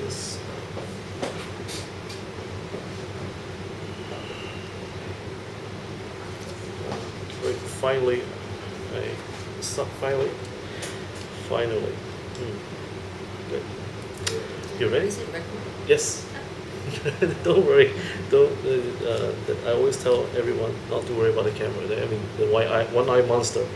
this. Wait, finally, finally, finally. Good. You ready? Is it recording? Yes. Don't worry. Don't. I always tell everyone not to worry about the camera. I mean, the one-eye monster.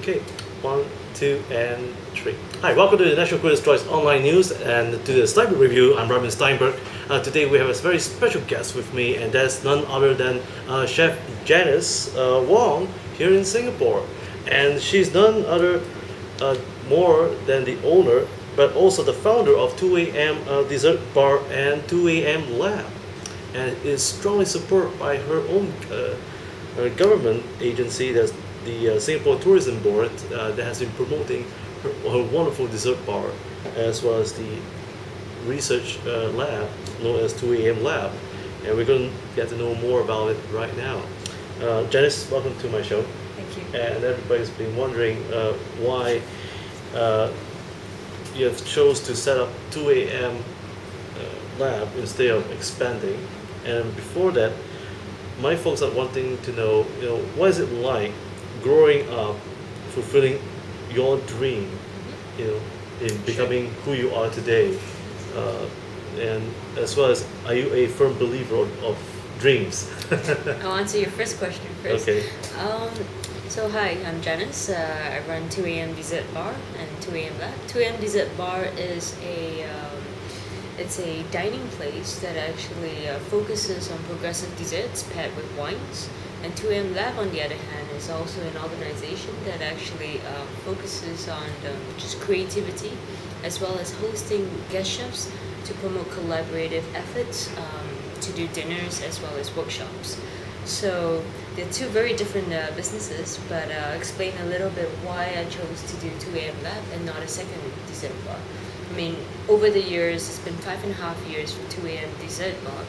Okay, 1, 2, and 3. Hi, welcome to the National Critics' Choice Online News and to the Sniper Review. I'm Robin Stienberg. Today we have a very special guest with me, and that's none other than Chef Janice Wong here in Singapore. And she's none other more than the owner, but also the founder of 2AM Dessert Bar and 2AM Lab, and is strongly supported by her own government agency, that's the Singapore Tourism Board, that has been promoting her wonderful dessert bar, as well as the research lab known as 2AM Lab, and we're going to get to know more about it right now. Janice, welcome to my show. Thank you. And everybody's been wondering why you have chose to set up 2AM Lab instead of expanding. And before that, my folks are wanting to know, what is it like growing up, fulfilling your dream, in becoming who you are today, and as well as, are you a firm believer of dreams? I'll answer your first question first. Okay. So hi, I'm Janice. I run 2AM Dessert Bar and 2AM Lab. 2AM Dessert Bar is it's a dining place that actually focuses on progressive desserts paired with wines. And 2AM Lab, on the other hand, is also an organization that actually focuses on just creativity, as well as hosting guest chefs to promote collaborative efforts, to do dinners as well as workshops. So they're two very different businesses, but I'll explain a little bit why I chose to do 2AM Lab and not a second dessert bar. I mean, over the years, it's been 5.5 years for 2AM Dessert Bar,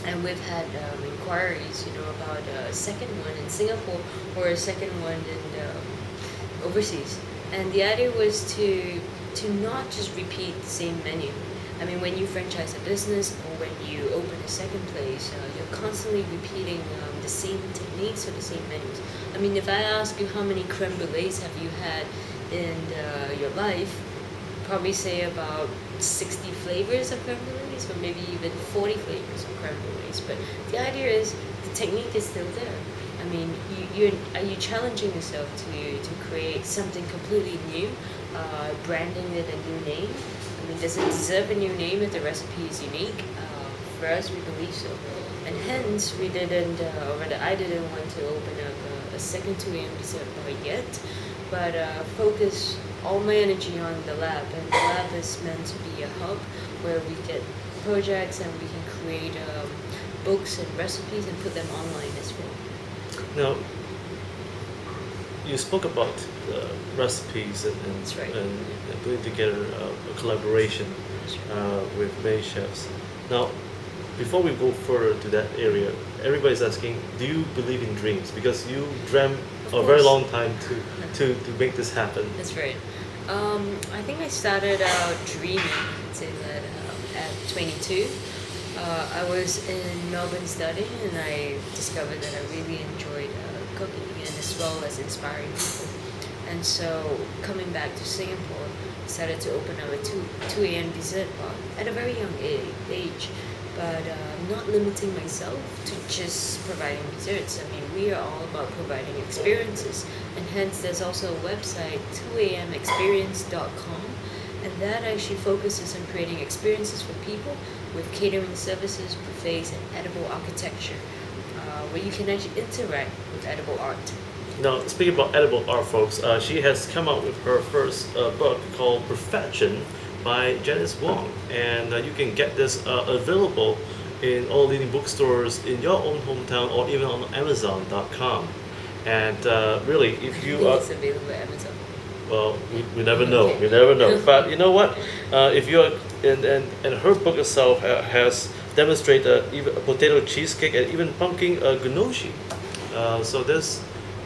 and we've had inquiries, about a second one in Singapore or a second one in overseas. And the idea was to not just repeat the same menu. I mean, when you franchise a business or when you open a second place, you're constantly repeating the same techniques or the same menus. I mean, if I ask you how many creme brulees have you had in your life, probably say about 60 flavors of creme brulees, or maybe even 40 flavors of creme brulees. But the idea is the technique is still there. I mean, are you challenging yourself to create something completely new, branding it a new name? I mean, does it deserve a new name if the recipe is unique? For us, we believe so. And hence, we didn't, or rather I didn't want to open up a second 2AM dessert bar yet, but focus all my energy on the lab. And the lab is meant to be a hub where we get projects and we can create books and recipes and put them online as well. Now, you spoke about recipes and That's right. and putting together a collaboration with many chefs. Now, before we go further to that area, everybody's asking, do you believe in dreams? Because you dreamt a very long time to make this happen. That's right. I think I started out dreaming, say that at 22. I was in Melbourne studying, and I discovered that I really enjoyed cooking and as well as inspiring people. And so coming back to Singapore, I decided to open up a 2AM dessert bar at a very young age, but not limiting myself to just providing desserts. I mean, we are all about providing experiences, and hence there's also a website, 2amexperience.com, and that actually focuses on creating experiences for people with catering services, buffets, and edible architecture, where you can actually interact with edible art. Now, speaking about edible art, folks, she has come out with her first book called Perfection by Janice Wong, and you can get this available in all leading bookstores in your own hometown or even on Amazon.com. And really, if you are... It's available at Amazon. Well, we never know. We never know. But you know what? If you are, and her book itself has demonstrated even a potato cheesecake and even pumpkin gnocchi. So this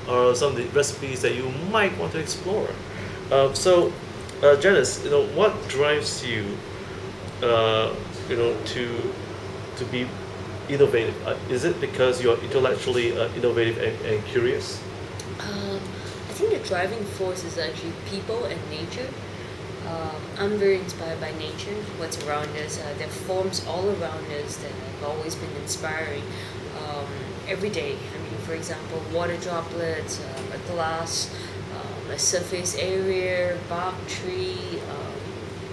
are some of the recipes that you might want to explore. So, Janice, what drives you uh, to be innovative? Is it because you're intellectually innovative and curious? Um, I think the driving force is actually people and nature. I'm very inspired by nature, what's around us. There are forms all around us that have always been inspiring um, every day. I mean, for example, water droplets, a glass, a surface area, bark, tree,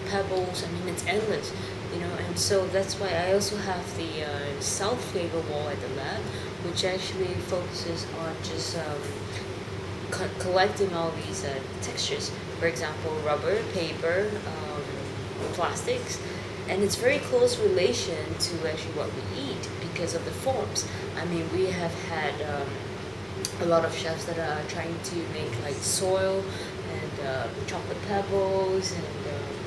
pebbles. I mean, it's endless, you know. And so that's why I also have the South flavor wall at the lab, which actually focuses on just collecting all these textures. For example, rubber, paper, plastics, and it's very close relation to actually what we eat because of the forms. I mean, we have had a lot of chefs that are trying to make like soil and chocolate pebbles, and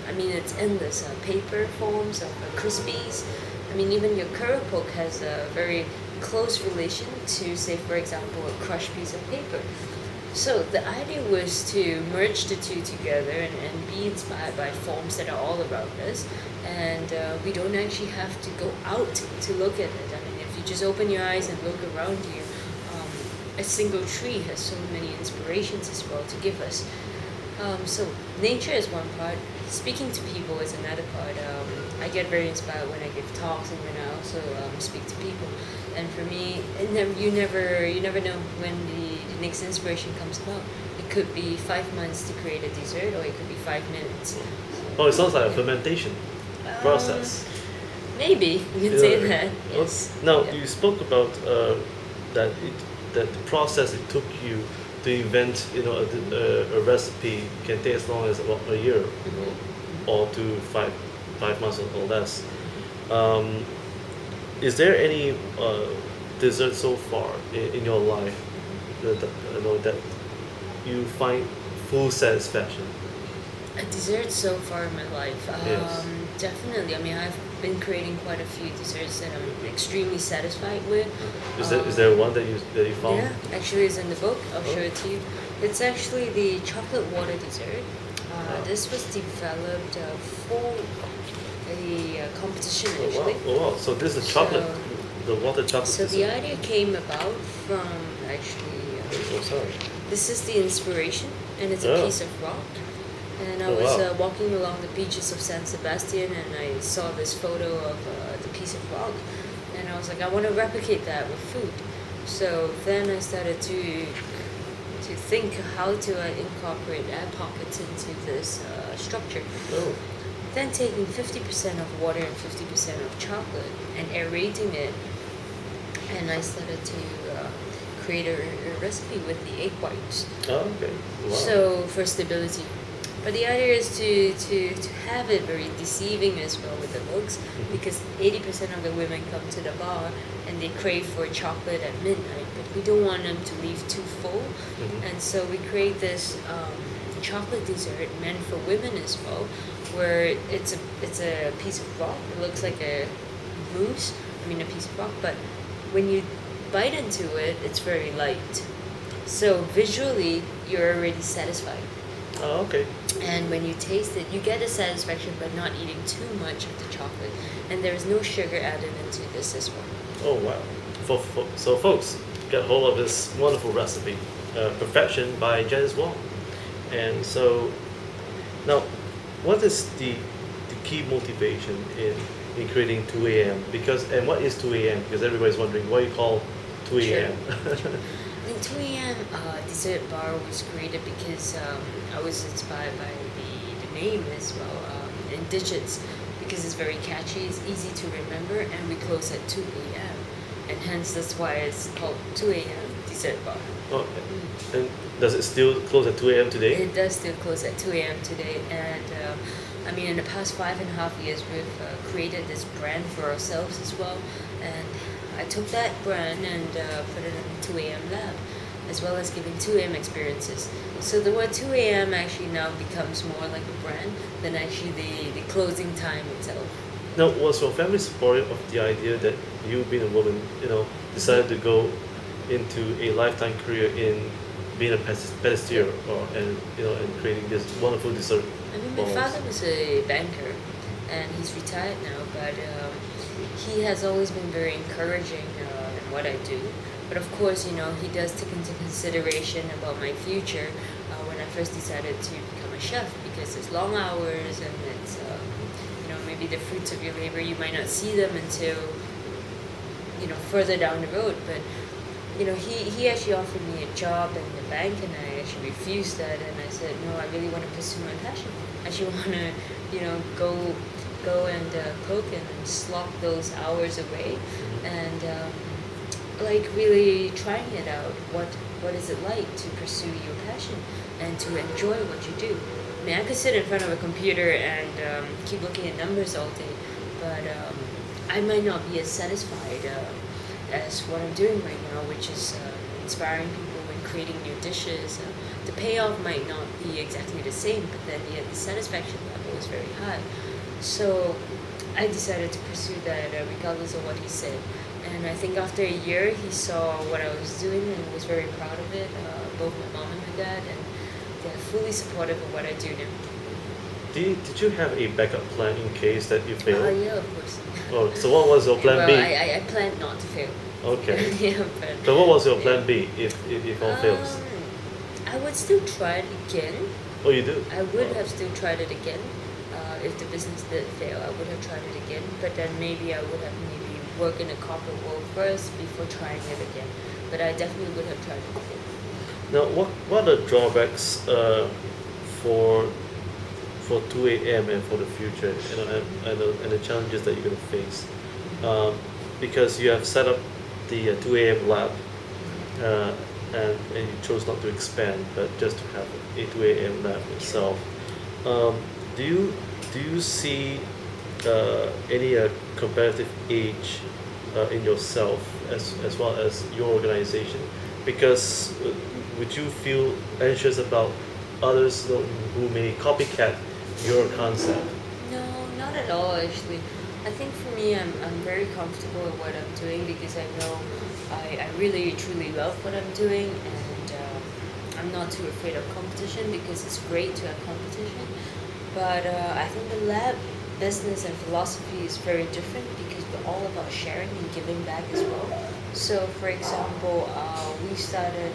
I mean it's endless. Paper forms of crispies. I mean, even your curry poke has a very close relation to, say, for example, a crushed piece of paper. So the idea was to merge the two together and be inspired by forms that are all around us, and we don't actually have to go out to look at it. I mean, if you just open your eyes and look around you, a single tree has so many inspirations as well to give us. So nature is one part. Speaking to people is another part. I get very inspired when I give talks and when I also speak to people. And for me, you never know when the next inspiration comes about. It could be 5 months to create a dessert, or it could be 5 minutes. Oh, it sounds like a Yeah. fermentation Um, process. Maybe you can Yeah. say that. Oh, Yes. now Yeah. you spoke about that the process it took you to invent, a recipe can take as long as about a year, or to five months or less. Um, is there any dessert so far in your life that you find full satisfaction? A dessert so far in my life. Yes. Definitely. I mean, I've been creating quite a few desserts that I'm extremely satisfied with. Is there one that you found? Yeah, actually, it's in the book. I'll show Oh. it to you. It's actually the chocolate water dessert. Wow. This was developed for a competition, Oh wow! actually. Oh wow! So this is chocolate, the water chocolate. So the dessert. idea came about from actually. Oh sorry. This is the inspiration, and it's a Oh. piece of rock. And I Oh, was wow. walking along the beaches of San Sebastian, and I saw this photo of the piece of rock, and I was like, I want to replicate that with food. So then I started to think how to incorporate air pockets into this structure. Oh. Then taking 50% of water and 50% of chocolate and aerating it, and I started to create a recipe with the egg whites. Oh, okay. Wow. So for stability. But the idea is to have it very deceiving as well with the looks, because 80% of the women come to the bar and they crave for chocolate at midnight, but we don't want them to leave too full. And so we create this chocolate dessert meant for women as well, where it's a piece of rock. It looks like a mousse. I mean, a piece of rock, but when you bite into it, it's very light. So visually, you're already satisfied. Oh, okay. And when you taste it, you get a satisfaction by not eating too much of the chocolate. And there is no sugar added into this as well. Oh wow. So folks, get hold of this wonderful recipe, Perfection by Janice Wong. And so now, what is the key motivation in creating 2 a.m.? And what is 2 a.m.? Because everybody's wondering why you call 2 a.m. I think 2 a.m. Dessert bar was created because I was inspired by the name as well, and digits, because it's very catchy, it's easy to remember, and we close at 2 a.m. And hence that's why it's called 2 a.m. Dessert bar. Okay. And does it still close at 2 a.m. today? It does still close at 2 a.m. today, and I mean, in the past 5.5 years, we've created this brand for ourselves as well, and I took that brand and put it in the 2 a.m. lab, as well as giving 2 a.m. experiences. So the word 2 a.m. actually now becomes more like a brand than actually the closing time itself. Now, was your family supportive of the idea that you, being a woman, decided to go into a lifetime career in being a pâtissier, and creating this wonderful dessert? I mean, my balls? father was a banker, and he's retired now, but he has always been very encouraging in what I do. But of course, he does take into consideration about my future when I first decided to become a chef, because it's long hours and it's, maybe the fruits of your labor, you might not see them until, further down the road. But, he actually offered me a job in the bank, and I actually refused that, and I said, no, I really want to pursue my passion. I actually want to, go and cook and slog those hours away, and like really trying it out. What is it like to pursue your passion and to enjoy what you do? I mean, I could sit in front of a computer and keep looking at numbers all day, but I might not be as satisfied as what I'm doing right now, which is inspiring people and creating new dishes. The payoff might not be exactly the same, but then yet the satisfaction level is very high. So I decided to pursue that regardless of what he said. And I think after a year, he saw what I was doing and was very proud of it, both my mom and my dad, and they're fully supportive of what I do now. Did you have a backup plan in case that you fail? Yeah, of course. Oh, so what was your plan Well, B? I planned not to fail. Okay. Yeah, but So what was your plan B if all fails? I would still try it again. Oh, you do? I would Oh. have still tried it again. If the business did fail, I would have tried it again. But then maybe I would have maybe worked in the corporate world first before trying it again. But I definitely would have tried it again. Now, what are the drawbacks for 2 a.m. and for the future, and the challenges that you're going to face? Because you have set up the 2 a.m. lab, and you chose not to expand, but just to have a 2 a.m. lab itself. Do you see any competitive edge in yourself as well as your organization? Because would you feel anxious about others who may copycat your concept? No, not at all actually. I think for me, I'm very comfortable with what I'm doing because I know I really truly love what I'm doing, and I'm not too afraid of competition because it's great to have competition. But I think the lab business and philosophy is very different because we're all about sharing and giving back as well. So, for example, we started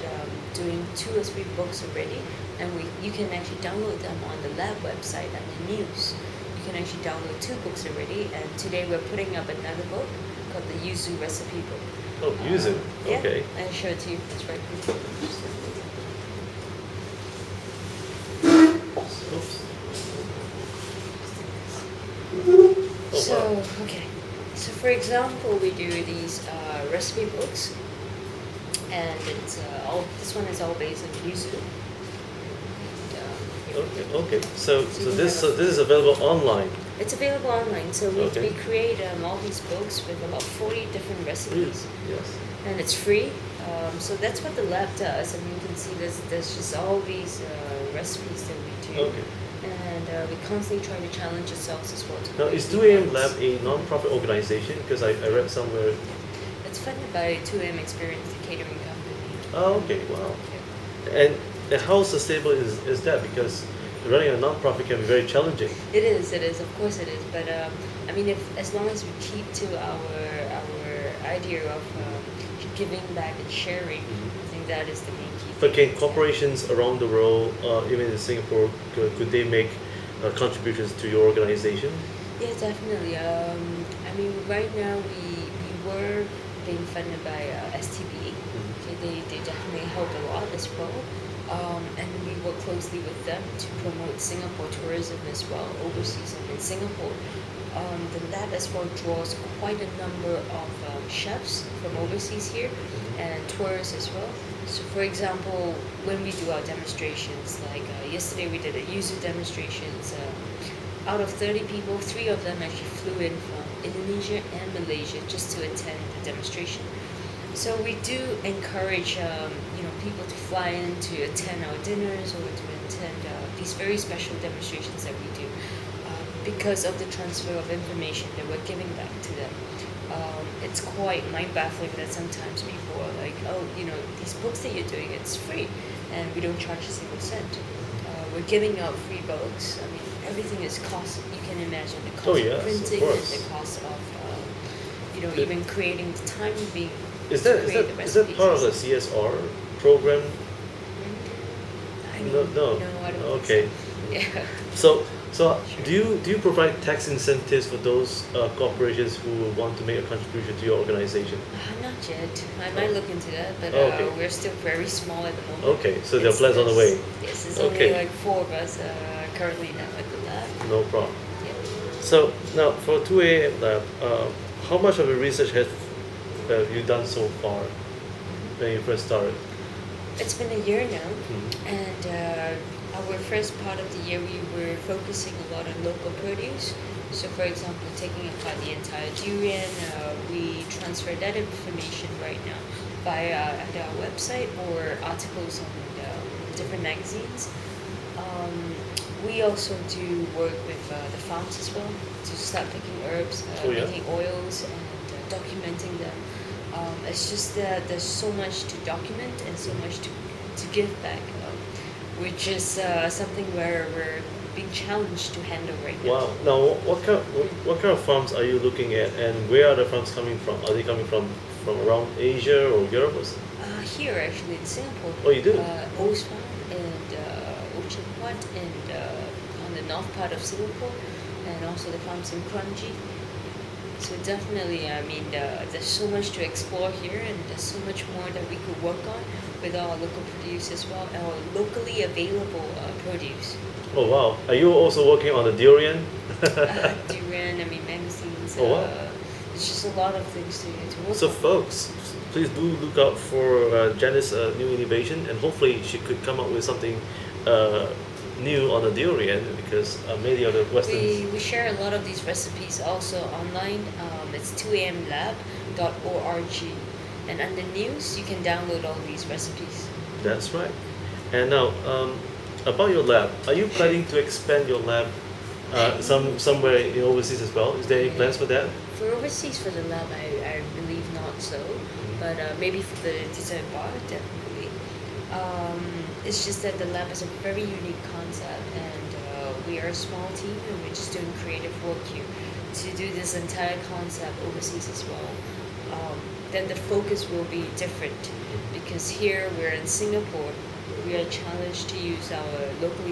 doing 2 or 3 books already, and you can actually download them on the lab website under news. You can actually download 2 books already, and today we're putting up another book called the Yuzu Recipe Book. Oh, yuzu. Yeah, Okay. I'll show it to you. It's right here. Oops. Oh, So, wow. okay. So, for example, we do these recipe books, and it's this one is all based on yuzu. Okay. So this is available online. It's available online. So we Okay. create all these books with about 40 different recipes, Yes. and it's free. So that's what the lab does, and you can see there's just all these recipes that we do. Okay. And we constantly try to challenge ourselves as well. Now, is 2AM Lab a non-profit organization? Because I read somewhere. It's funded by 2M Experience, the catering company. Oh, okay. Wow. Yeah. And how sustainable is that? Because running a non-profit can be very challenging. It is, of course it is. But I mean, if as long as we keep to our idea of giving back and sharing, I think that is the main key. But can corporations around the world, even in Singapore, could they make contributions to your organization? Yeah, definitely. I mean, right now we were being funded by STB. Okay, they definitely help a lot as well. And we work closely with them to promote Singapore tourism as well, overseas and in Singapore. The lab as well draws quite a number of chefs from overseas here and tourists as well. So, for example, when we do our demonstrations, like yesterday we did a yuzu demonstrations. Out of 30 people, 3 of them actually flew in from Indonesia and Malaysia just to attend the demonstration. So we do encourage people to fly in to attend our dinners or to attend these very special demonstrations that we do because of the transfer of information that we're giving back to them. It's quite mind-baffling that sometimes people are like, oh, these books that you're doing, it's free, and we don't charge a single cent. we're giving out free books. I mean, everything is cost. You can imagine the cost Oh of yes, of printing and course. the cost of, It- even creating the time being Is to that is create that the is that recipes. part of the CSR program? I mean, No, no. I don't Okay. think so. Yeah. So do you provide tax incentives for those corporations who want to make a contribution to your organization? Not yet. I might look into that, but Oh, okay. we're still very small at the moment. Okay, so there are It's plans on the way. Yes, it's Okay. only like 4 of us currently now at the lab. No problem. Yeah. So now for 2AM lab, how much of the research have you done so far when you first started? It's been a year now, Mhm. and our first part of the year we were focusing a lot on local produce. So, for example, taking apart the entire durian, we transfer that information right now via either our website or articles on different magazines. We also do work with the farms as well to start picking herbs, Oh, yeah? making oils, and documenting them. It's just that there's so much to document and so much to give back, which is something where we're being challenged to handle right now. Wow. Now, what kind of farms are you looking at, and where are the farms coming from? Are they coming from around Asia or Europe? Or Here, actually, in Singapore. Oh, you do? O's Farm and Ocean Point and on the north part of Singapore, and also the farms in Kranji. So definitely, I mean, there's so much to explore here, and there's so much more that we could work on with our local produce as well, our locally available produce. Oh wow. Are you also working on the durian? Durian, I mean, mangosteens. Oh, wow. There's just a lot of things to work So on. folks, please do look out for Janice's new innovation, and hopefully she could come up with something new on the durian, because many of the Westerns. We share a lot of these recipes also online. It's 2amlab.org. And under news, you can download all these recipes. That's right. And now, about your lab, are you planning to expand your lab somewhere in overseas as well? Is there any plans for that? For overseas, for the lab, I believe not so. But maybe for the dessert bar, definitely. It's just that the lab is a very unique concept, and we are a small team, and we're just doing creative work here to do this entire concept overseas as well. Then the focus will be different, because here we're in Singapore. We are challenged to use our local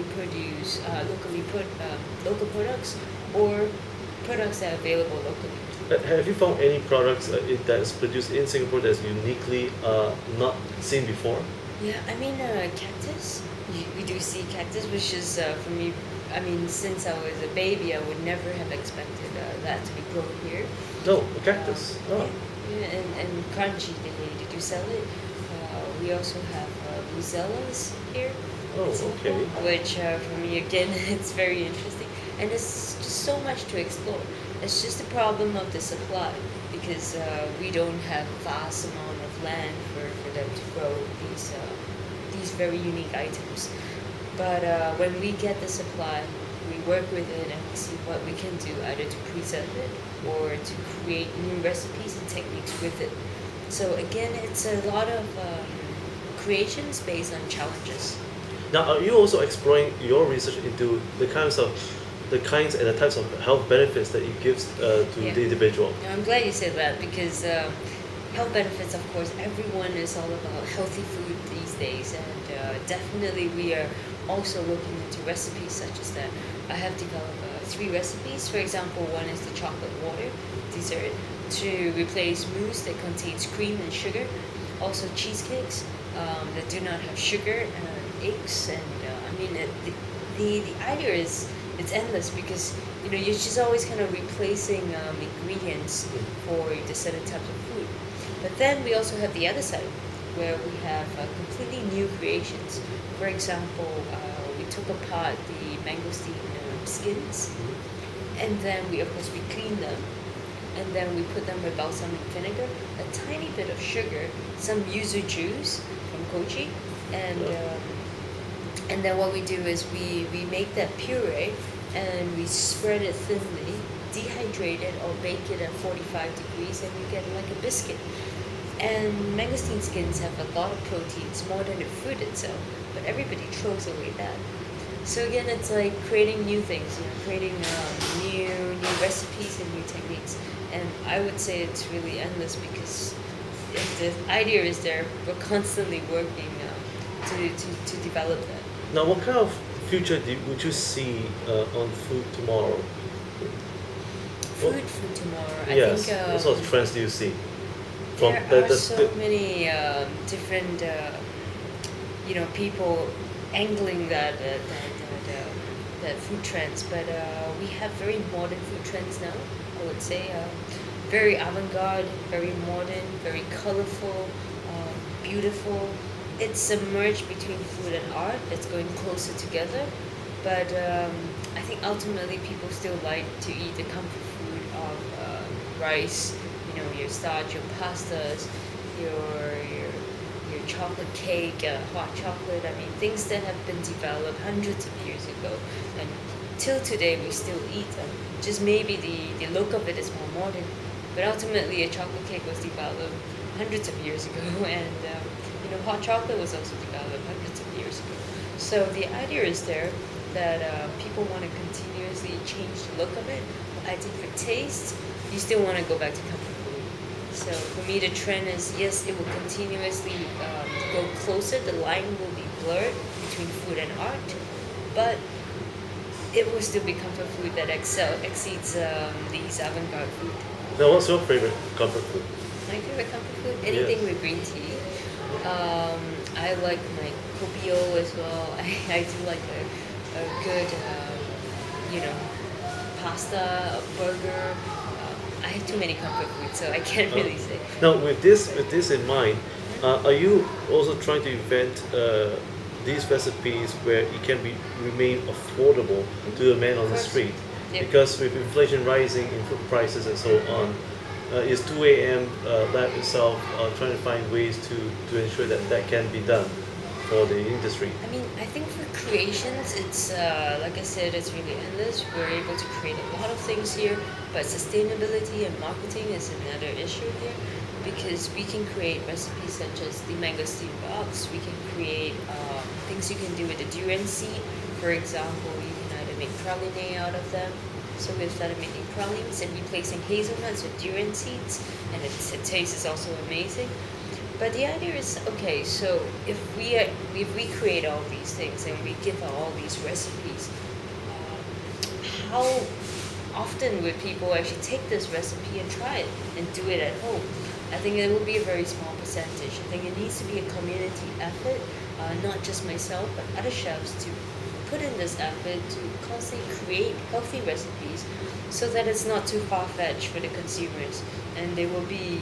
products or products that are available locally. Have you found any products that's produced in Singapore that's uniquely not seen before? Yeah, I mean, cactus. We do see cactus, which is for me. I mean, since I was a baby, I would never have expected that to be grown here. No, a cactus. Oh. Yeah, and crunchy, they do sell it. We also have rosellas here. Oh, in Singapore, okay. Which for me again, it's very interesting, and it's just so much to explore. It's just the problem of the supply, because we don't have vast amount of land for them to grow these very unique items. But when we get the supply, we work with it and we see what we can do, either to preserve it or to create new recipes and techniques with it. So again, it's a lot of creations based on challenges. Now, are you also exploring your research into the kinds and the types of health benefits that it gives to Yeah. the individual? I'm glad you said that, because health benefits, of course, everyone is all about healthy food these days, and definitely we are also looking into recipes such as that. I have developed 3 recipes. For example, one is the chocolate water dessert to replace mousse that contains cream and sugar. Also cheesecakes that do not have sugar and eggs. And I mean, the idea is it's endless, because you're just always kind of replacing ingredients for the certain types of food. But then we also have the other side, where we have completely new creations. For example, we took apart the mangosteen skins, and then we clean them, and then we put them with balsamic vinegar, a tiny bit of sugar, some yuzu juice from kochi, and then what we do is we make that puree, and we spread it thinly, dehydrate it or bake it at 45 degrees, and you get like a biscuit. And mangosteen skins have a lot of proteins, more than the fruit itself, but everybody throws away that. So again, it's like creating new things, creating new recipes and new techniques. And I would say it's really endless because if the idea is there, we're constantly working to develop that. Now, what kind of future would you see on food tomorrow? What, Food for tomorrow. I yes, think what sort of trends do you see? From there are so many different, people angling that food trends, but we have very modern food trends now. I would say very avant-garde, very modern, very colorful, beautiful. It's submerged between food and art. It's going closer together, but I think ultimately people still like to eat the comfort food of rice. Your starch, your pastas, your chocolate cake, hot chocolate. I mean, things that have been developed hundreds of years ago, and till today we still eat them. Just maybe the look of it is more modern, but ultimately a chocolate cake was developed hundreds of years ago, and hot chocolate was also developed hundreds of years ago. So the idea is there that people want to continuously change the look of it. I think for taste, you still want to go back to comfort food. So for me, the trend is yes, it will continuously go closer. The line will be blurred between food and art, but it will still be comfort food that exceeds these avant-garde food. now, what's your favorite comfort food? My favorite comfort food, anything Yes. with green tea. I like my kopio as well. I do like a good, pasta, a burger. I have too many comfort foods, so I can't really say. Now, with this in mind, are you also trying to invent these recipes where it can be remain affordable to the man on Of the course. street? Yep. Because with inflation rising in food prices and so on, is 2 a.m. Lab itself trying to find ways to ensure that that can be done for the industry? I mean, I think for creations, it's like I said, it's really endless. We're able to create a lot of things here, but sustainability and marketing is another issue here because we can create recipes such as the mango steam box. We can create things you can do with the durian seed. For example, you can either make praline out of them. So we've started making pralines and replacing hazelnuts with durian seeds, and the taste is also amazing. But the idea is okay. So if we create all these things and we give out all these recipes, how often would people actually take this recipe and try it and do it at home? I think it will be a very small percentage. I think it needs to be a community effort, not just myself, but other chefs to put in this effort to constantly create healthy recipes so that it's not too far-fetched for the consumers and they will be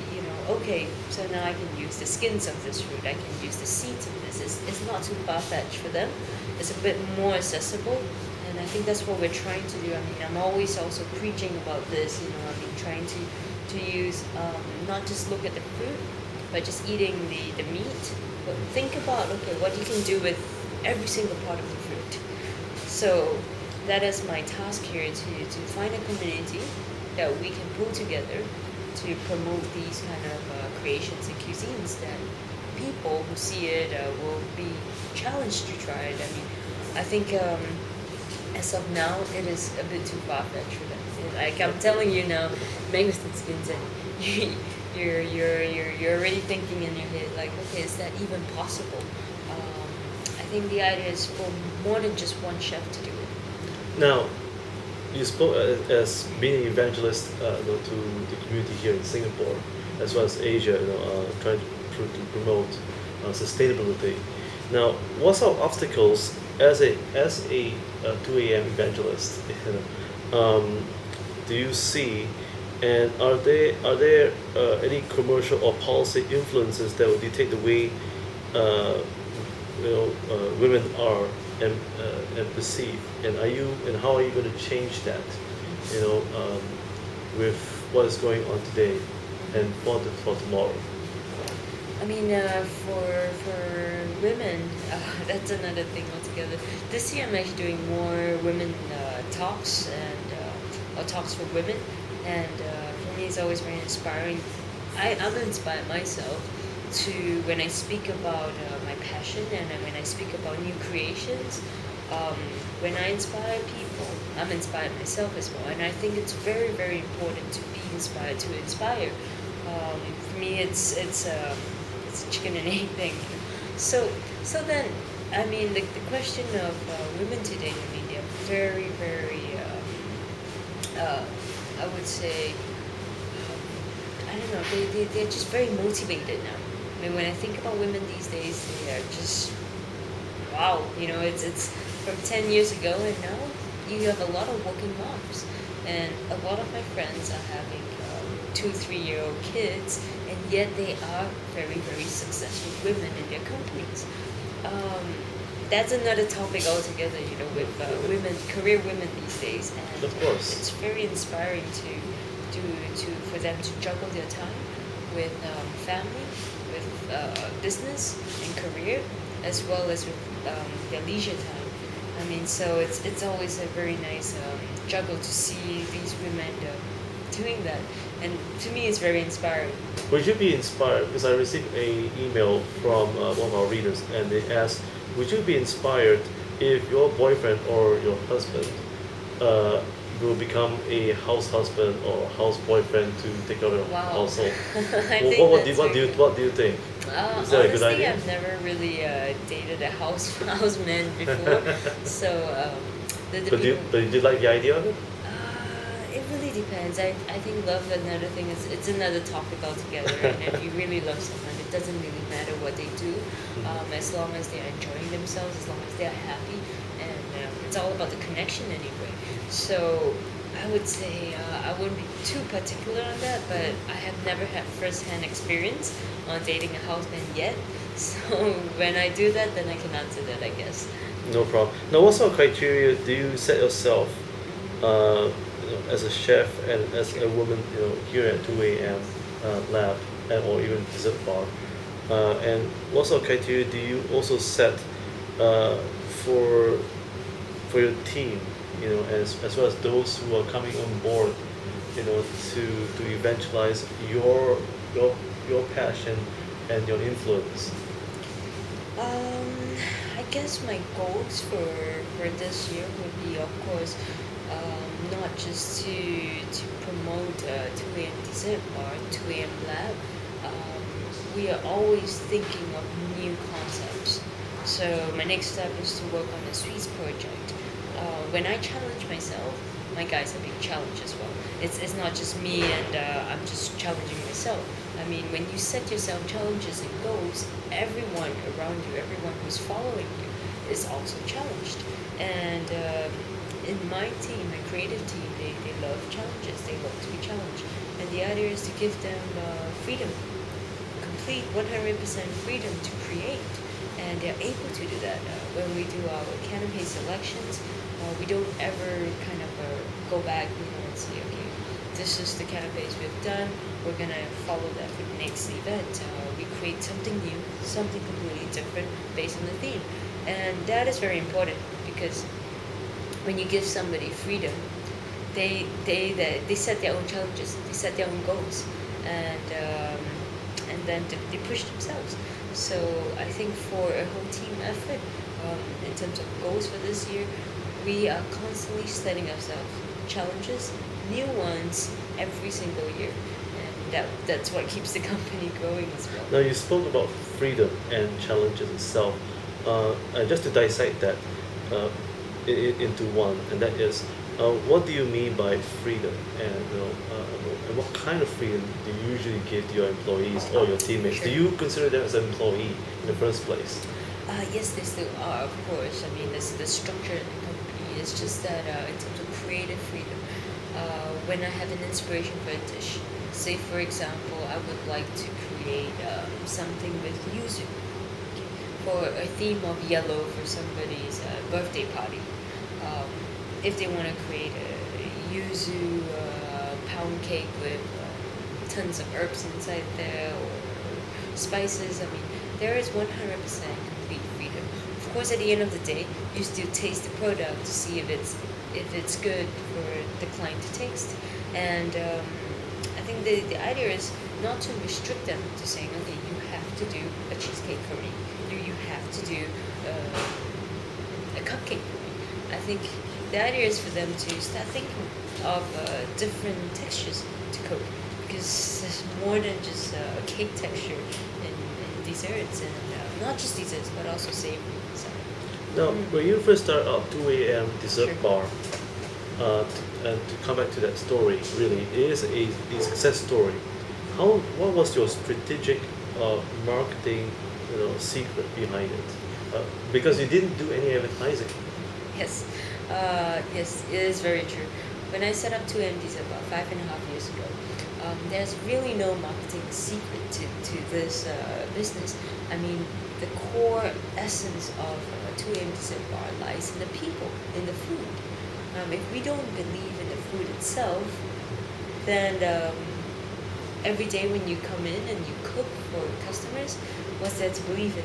okay, so now I can use the skins of this fruit, I can use the seeds of this. It's not too far-fetched for them. It's a bit more accessible, and I think that's what we're trying to do. I mean, I'm always also preaching about this. I've been trying to use not just look at the fruit, but just eating the meat, but think about okay what you can do with every single part of the fruit. So that is my task here to find a community that we can pull together to promote these kind of creations and cuisines that people who see it will be challenged to try it. I mean, I think as of now, it is a bit too far-fetched for them. Like I'm telling you now, mangosteen skins, and you're already thinking in your head like, okay, is that even possible? I think the idea is for more than just one chef to do it. Now, you spoke as being an evangelist to the community here in Singapore, as well as Asia, trying to promote sustainability. Now, what sort of obstacles as a 2 a.m. evangelist, do you see, and are there any commercial or policy influences that will dictate the way women are and perceived, and how are you going to change that, with what is going on today and for tomorrow? I mean, for women, that's another thing altogether. This year, I'm actually doing more women talks or talks for women, and for me, it's always very inspiring. I'm inspired myself to when I speak about my passion and when I speak about new creations. um, when I inspire people, I'm inspired myself as well, and I think it's very, very important to be inspired to inspire. For me, it's a chicken and egg thing. So so then, I mean, the question of women today, I mean, they're very, very, I would say, I don't know, they're just very motivated now. I mean, when I think about women these days, they are just, wow, it's from 10 years ago, and now you have a lot of working moms. And a lot of my friends are having 2, 3 year old kids, and yet they are very, very successful women in their companies. Um, that's another topic altogether, with women, career women these days, and Of course. it's very inspiring for them to juggle their time with family, with business and career, as well as with their leisure time. I mean, so it's always a very nice juggle to see these women doing that, and to me, it's very inspiring. Would you be inspired? Because I received a email from one of our readers, and they asked, "Would you be inspired if your boyfriend or your husband uh, will become a house husband or house boyfriend to take care of your Wow. household?" I What, think what, that's do, what do very you good. what do you think? Is that a good Honestly, idea? I've never really dated a houseman before, so the But people. do you like the idea of it? It really depends. I think love, another thing, is it's another topic altogether. And if you really love someone, it doesn't really matter what they do, as long as they're enjoying themselves, as long as they're happy, and it's all about the connection anyway. So I would say I wouldn't be too particular on that, but I have never had first-hand experience on dating a houseman yet. So when I do that, then I can answer that, I guess. No problem. Now, what sort of criteria do you set yourself, as a chef and as a woman, here at 2 a.m. Lab or even dessert bar? And what sort of criteria do you also set uh, for for your team, as well as those who are coming on board, to evangelize your your passion and your influence? Um, I guess my goals for this year would be, of course, not just to promote 2 a.m. dessert bar, 2 a.m. lab. Um, we are always thinking of new concepts. So my next step is to work on a sweets project. When I challenge myself, my guys are being challenged as well. It's not just me, and I'm just challenging myself. I mean, when you set yourself challenges and goals, everyone around you, everyone who's following you, is also challenged. And in my team, my creative team, they love challenges. They love to be challenged. And the idea is to give them freedom, complete 100% freedom to create. And they're able to do that. When we do our canopy selections, we don't ever kind of go back, and say, okay, this is the canapes we've done. We're gonna follow that for the next event. We create something new, something completely different based on the theme, and that is very important because when you give somebody freedom, they set their own challenges, they set their own goals, and then they push themselves. So I think for a whole team effort, in terms of goals for this year, we are constantly setting ourselves challenges, new ones every single year, and that's what keeps the company growing as well. Now, you spoke about freedom and challenges itself, and just to dissect that uh, into one, and that is, what do you mean by freedom, and what kind of freedom do you usually give to your employees or your teammates? Sure. Do you consider them as an employee in the first place? Yes, they still are, of course. I mean, there's the structure in the company. It's just that in terms of creative freedom, when I have an inspiration for a dish, say for example, I would like to create something with yuzu for a theme of yellow for somebody's birthday party. Um, if they want to create a yuzu pound cake with tons of herbs inside there or spices, I mean, there is 100% complete freedom. Of course, at the end of the day, you still taste the product to see if it's good for the client to taste. And I think the idea is not to restrict them to saying, okay, you have to do a cheesecake for me, you have to do a cupcake for me. think the idea is for them to start thinking of different textures to cook, because there's more than just a cake texture in desserts, and not just desserts but also savory. So Now, when you first started out 2 a.m. dessert Sure. bar, and to come back to that story, really, it is a success story. What was your strategic marketing, secret behind it? Because you didn't do any advertising. Yes, yes, it is very true. When I set up 2MDs about 5.5 years ago, there's really no marketing secret to this business. I mean, the core essence of 2MDs bar lies in the people, in the food. If we don't believe in the food itself, then every day when you come in and you cook for customers, what's there to believe in?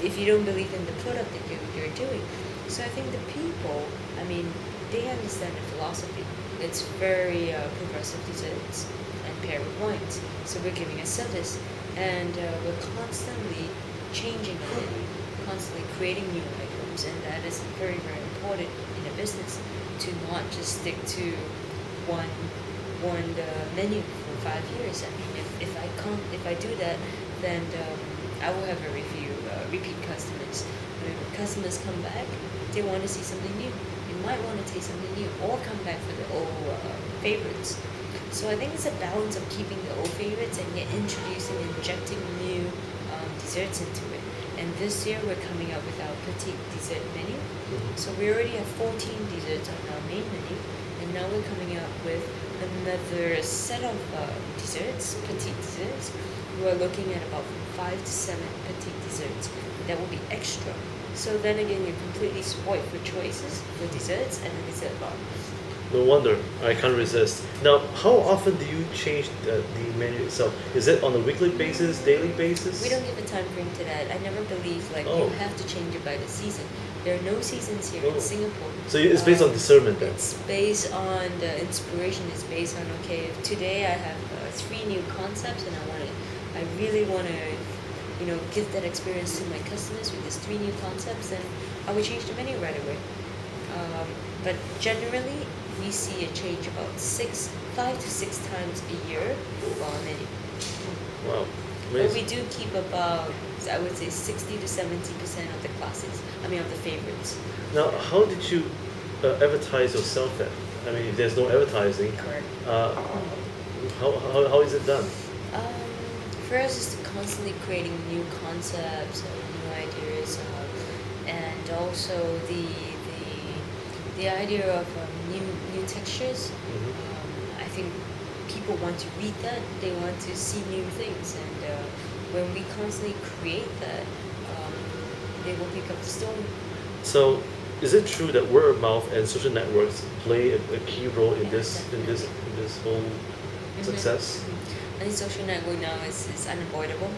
If you don't believe in the product that you're doing. So I think the people, I mean, they understand the philosophy. It's very progressive desserts and paired with wines. So we're giving a service, and we're constantly changing the menu, constantly creating new items, and that is very, very important in a business, to not just stick to one menu for 5 years. I mean, if I do that, then I will have very few repeat customers. When customers come back, they want to see something new. You might want to taste something new, or come back for the old favorites. So I think it's a balance of keeping the old favorites and yet injecting new desserts into it. And this year we're coming up with our petite dessert menu. So we already have 14 desserts on our main menu, and now we're coming up with another set of desserts, petite desserts. We're looking at about 5 to 7 petite desserts that will be extra. So then again, you're completely spoiled for choices for desserts and the dessert bar. No wonder I can't resist. Now, how often do you change the menu itself? Is it on a weekly basis, daily basis? We don't give a time frame to that. I never believe Oh. you have to change it by the season. There are no seasons here Oh. in Singapore. So it's based on discernment then? It's based on the inspiration. Is based on, okay, if today I have 3 new concepts, and I really want to, give that experience to my customers with these 3 new concepts, then I will change the menu right away. But generally, we see a change about 5 to 6 times a year for our menu. Wow, But amazing. we do keep about, I would say, 60 to 70% of the classics. I mean, of the favorites. Now, how did you advertise yourself then? I mean, if there's no advertising, Correct. how is it done? First is constantly creating new concepts, new ideas, and also the idea of new textures. I think people want to read that. They want to see new things, and when we constantly create that, they will pick up the story. So, is it true that word of mouth and social networks play a key role in this whole success? I think social network now is unavoidable.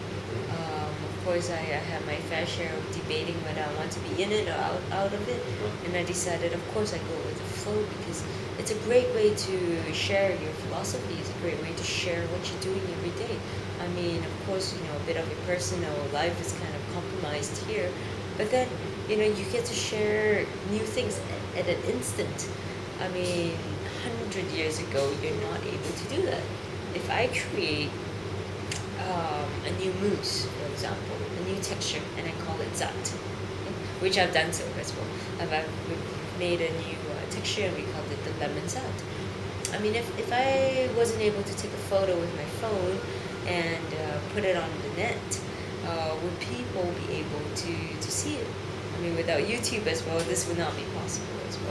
Of course, I have my fair share of debating whether I want to be in it or out of it, and I decided, of course, I go with the flow, because it's a great way to share your philosophy. It's a great way to share what you're doing every day. I mean, of course, a bit of your personal life is kind of compromised here, but then you get to share new things at an instant. I mean, 100 years ago, you're not able to do that. If I create a new mousse, for example, a new texture, and I call it zat, which I've done so as well. We've made a new texture, and we called it the lemon zat. I mean, if I wasn't able to take a photo with my phone and put it on the net, would people be able to see it? I mean, without YouTube as well, this would not be possible as well.